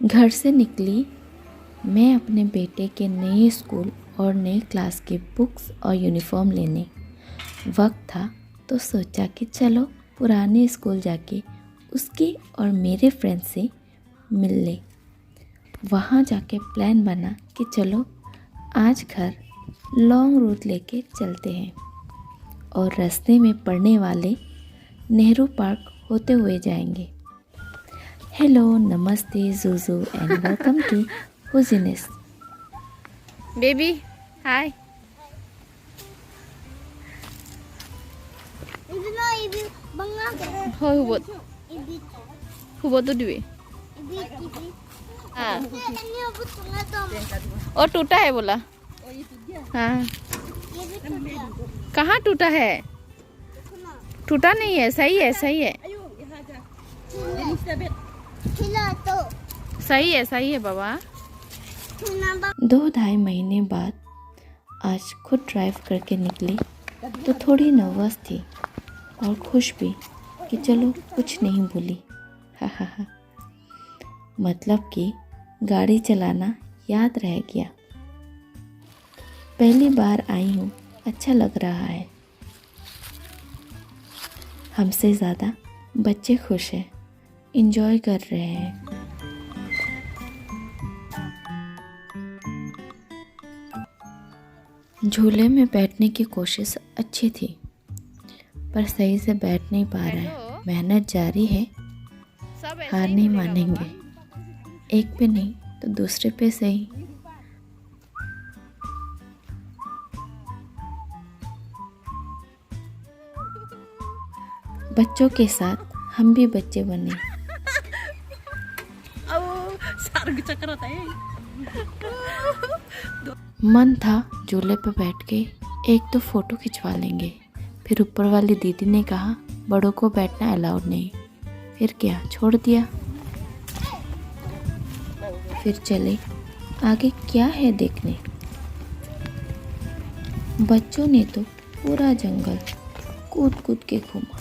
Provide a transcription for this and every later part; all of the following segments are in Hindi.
घर से निकली मैं अपने बेटे के नए स्कूल और नए क्लास की बुक्स और यूनिफॉर्म लेने। वक्त था तो सोचा कि चलो पुराने स्कूल जाके उसके और मेरे फ्रेंड से मिल ले। वहाँ जाके प्लान बना कि चलो आज घर लॉन्ग रूट लेके चलते हैं और रास्ते में पड़ने वाले नेहरू पार्क होते हुए जाएंगे। हेलो, नमस्ते जुजू एंड वेलकम टू हुजीनेस। Baby hi. Thôi hubot तो दिए। हाँ और टूटा है बोला। हाँ कहाँ टूटा है? टूटा नहीं है, सही है सही है सही है सही है बाबा। 2-2.5 महीने बाद आज खुद ड्राइव करके निकली तो थोड़ी नर्वस थी और खुश भी कि चलो कुछ नहीं भूली। हा मतलब कि गाड़ी चलाना याद रह गया। पहली बार आई हूँ, अच्छा लग रहा है। हमसे ज़्यादा बच्चे खुश हैं, एंजॉय कर रहे हैं। झूले में बैठने की कोशिश अच्छी थी पर सही से बैठ नहीं पा रहा है। मेहनत जारी है, हार नहीं मानेंगे। एक पे नहीं तो दूसरे पे सही। बच्चों के साथ हम भी बच्चे बने। मन था झूले पे बैठ के एक तो फोटो खिंचवा लेंगे, फिर ऊपर वाली दीदी ने कहा बड़ों को बैठना अलाउड नहीं। फिर क्या, छोड़ दिया। फिर चले आगे क्या है देखने। बच्चों ने तो पूरा जंगल कूद कूद के घूमा।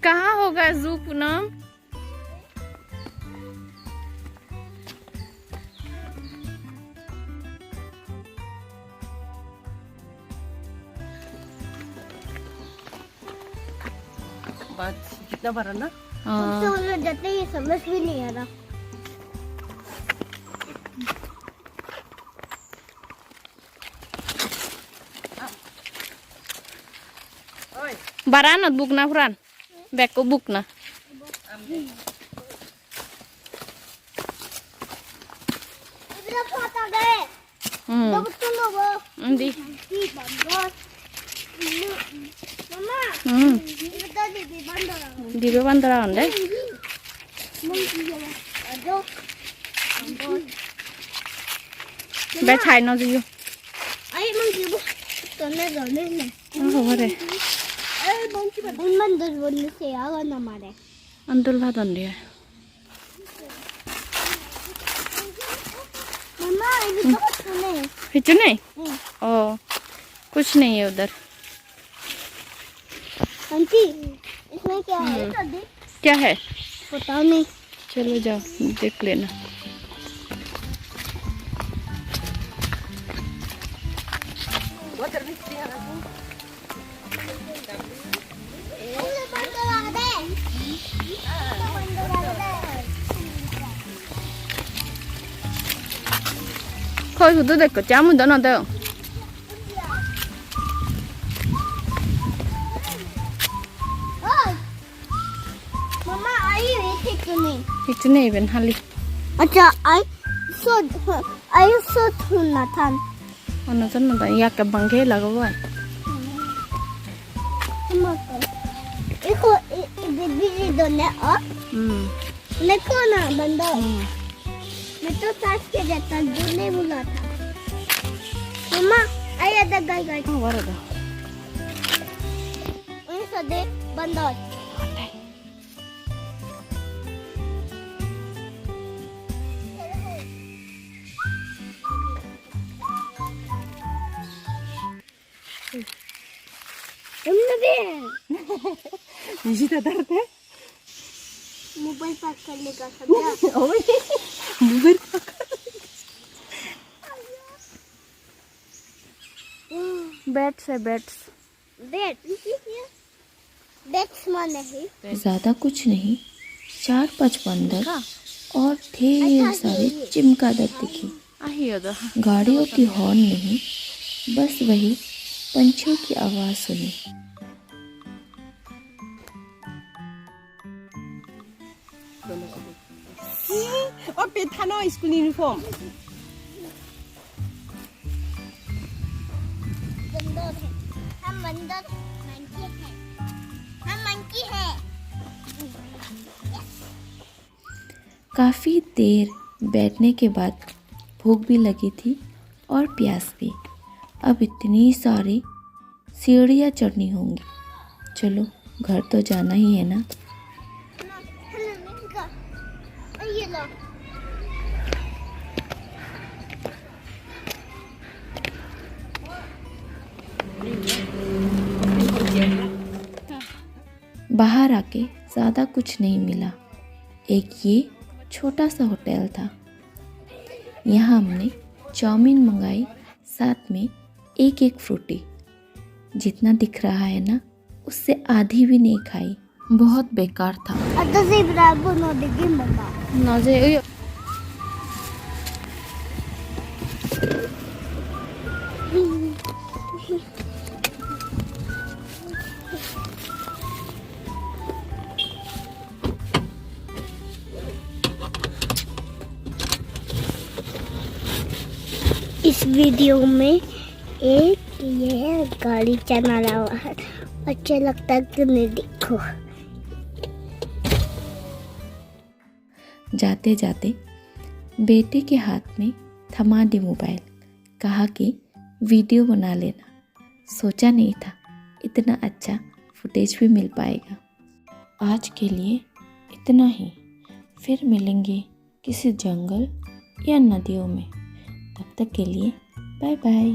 कहाँ होगा जू पूनम? बात कितना भरा ना? जाते ही समझ भी नहीं आ रहा। Baran at buk na Fran. Bek ko buk na. Hindi. Di ba bandara onde? Bé chai nó gì? Ay, mangki bu. Tone gane na. Không có मंदिर बोलने से आगा ना मारे। अंदर भात बन रही है। मम्मा ये तो कुछ नहीं। कुछ नहीं? ओ कुछ नहीं है उधर। आंटी इसमें क्या है? क्या है? पता नहीं। चलो जाओ देख लेना। 거기 그도 될거 짜면 넣어놔요. मम्मा आई वेट करने। इतने इवन हाली। अच्छा आई सो थुना था। ono tan nó ya cái bằng ghế là cái vậy. इसको बिजली दोने और देखो ना बंदा। मैं तो सास के जाता दूने बोला था। मम्मा Ay, ada guys. ಹೊರದ Ini sade bandot. तुमने भी इसी तरह है मोबाइल पास करने का समझा? ओए मोबाइल बैट्स है बैट्स बैट बैट्समैन है। ज़्यादा कुछ नहीं, 4-5 बंदर और ढेर सारे चिमगादड़ दिखे। आही अदा गाड़ियों की हॉर्न नहीं, बस वही पंछियों की आवाज़ सुनी। और पेथानो स्कूल यूनिफॉर्म बंदर है। हम बंदर मंकी है। हम मंकी है। काफ़ी देर बैठने के बाद भूख भी लगी थी और प्यास भी। अब इतनी सारी सीढ़ियाँ चढ़नी होंगी। चलो घर तो जाना ही है ना। ये लो। बाहर आके ज़्यादा कुछ नहीं मिला। एक ये छोटा सा होटल था। यहाँ हमने चाउमीन मंगाई, साथ में एक फ्रूटी। जितना दिख रहा है ना, उससे आधी भी नहीं खाई। बहुत बेकार था। आता से बराबर न देगी मम्मा। नजे इस वीडियो में एक ये गाड़ी चला रहा है। अच्छा लगता है कि नहीं देखो। जाते जाते बेटे के हाथ में थमा दी मोबाइल। कहा कि वीडियो बना लेना। सोचा नहीं था इतना अच्छा फुटेज भी मिल पाएगा। आज के लिए इतना ही। फिर मिलेंगे किसी जंगल या नदियों में। तब तक के लिए बाय बाय।